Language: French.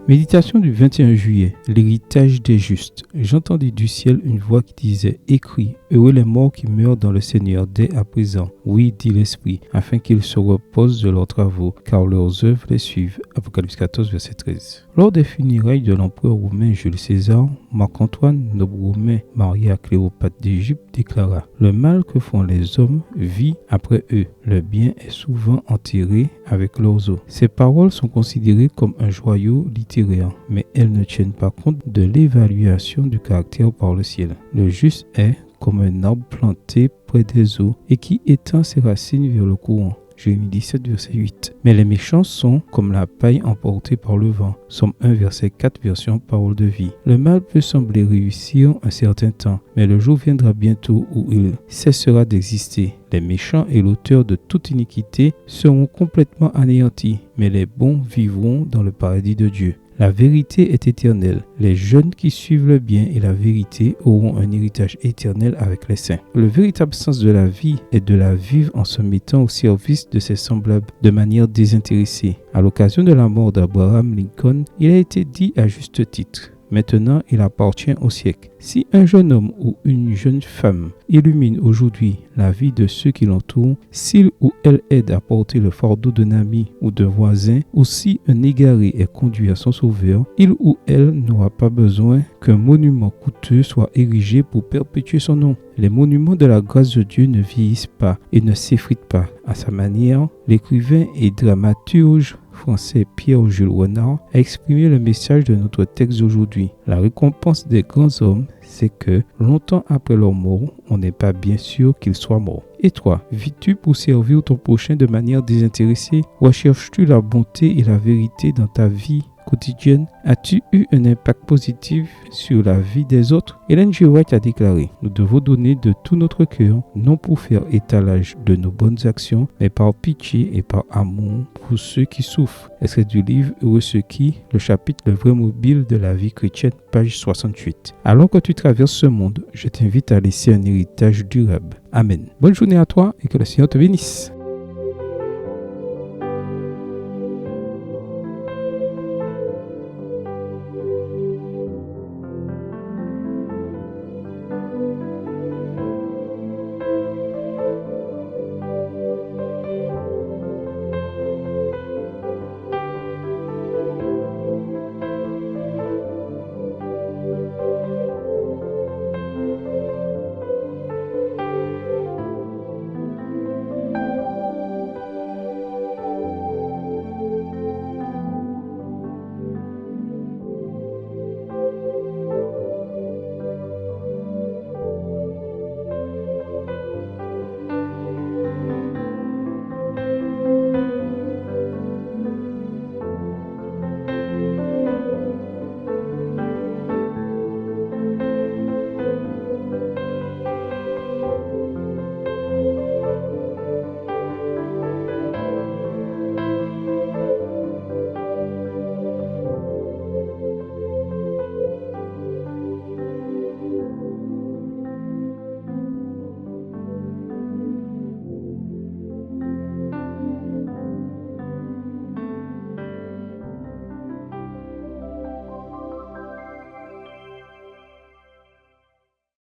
Méditation du 21 juillet, l'héritage des justes. J'entendis du ciel une voix qui disait « Écris, heureux les morts qui meurent dans le Seigneur dès à présent. Oui, dit l'Esprit, afin qu'ils se reposent de leurs travaux, car leurs œuvres les suivent. » Apocalypse 14, verset 13. Lors des funérailles de l'empereur romain Jules César, Marc-Antoine, noble romain marié à Cléopâtre d'Égypte, déclara « Le mal que font les hommes vit après eux. Le bien est souvent enterré avec leurs os. » Ces paroles sont considérées comme un joyau littéraire, mais elles ne tiennent pas compte de l'évaluation du caractère par le ciel. Le juste est comme un arbre planté près des eaux et qui étend ses racines vers le courant. Jérémie 17, verset 8. Mais les méchants sont comme la paille emportée par le vent. Somme 1, verset 4, version parole de vie. Le mal peut sembler réussir un certain temps, mais le jour viendra bientôt où il cessera d'exister. Les méchants et l'auteur de toute iniquité seront complètement anéantis, mais les bons vivront dans le paradis de Dieu. La vérité est éternelle. Les jeunes qui suivent le bien et la vérité auront un héritage éternel avec les saints. Le véritable sens de la vie est de la vivre en se mettant au service de ses semblables de manière désintéressée. À l'occasion de la mort d'Abraham Lincoln, il a été dit à juste titre: maintenant, il appartient au siècle. Si un jeune homme ou une jeune femme illumine aujourd'hui la vie de ceux qui l'entourent, s'il ou elle aide à porter le fardeau d'un ami ou d'un voisin, ou si un égaré est conduit à son sauveur, il ou elle n'aura pas besoin qu'un monument coûteux soit érigé pour perpétuer son nom. Les monuments de la grâce de Dieu ne vieillissent pas et ne s'effritent pas. À sa manière, l'écrivain et dramaturge français Pierre-Jules Renard a exprimé le message de notre texte d'aujourd'hui. La récompense des grands hommes, c'est que, longtemps après leur mort, on n'est pas bien sûr qu'ils soient morts. Et toi, vis-tu pour servir ton prochain de manière désintéressée? Recherches-tu la bonté et la vérité dans ta vie quotidienne? As-tu eu un impact positif sur la vie des autres? Ellen G. White a déclaré: nous devons donner de tout notre cœur, non pour faire étalage de nos bonnes actions, mais par pitié et par amour pour ceux qui souffrent. Extrait du livre Heureux ceux qui, le chapitre Le vrai mobile de la vie chrétienne, page 68. Alors que tu traverses ce monde, je t'invite à laisser un héritage durable. Amen. Bonne journée à toi et que le Seigneur te bénisse.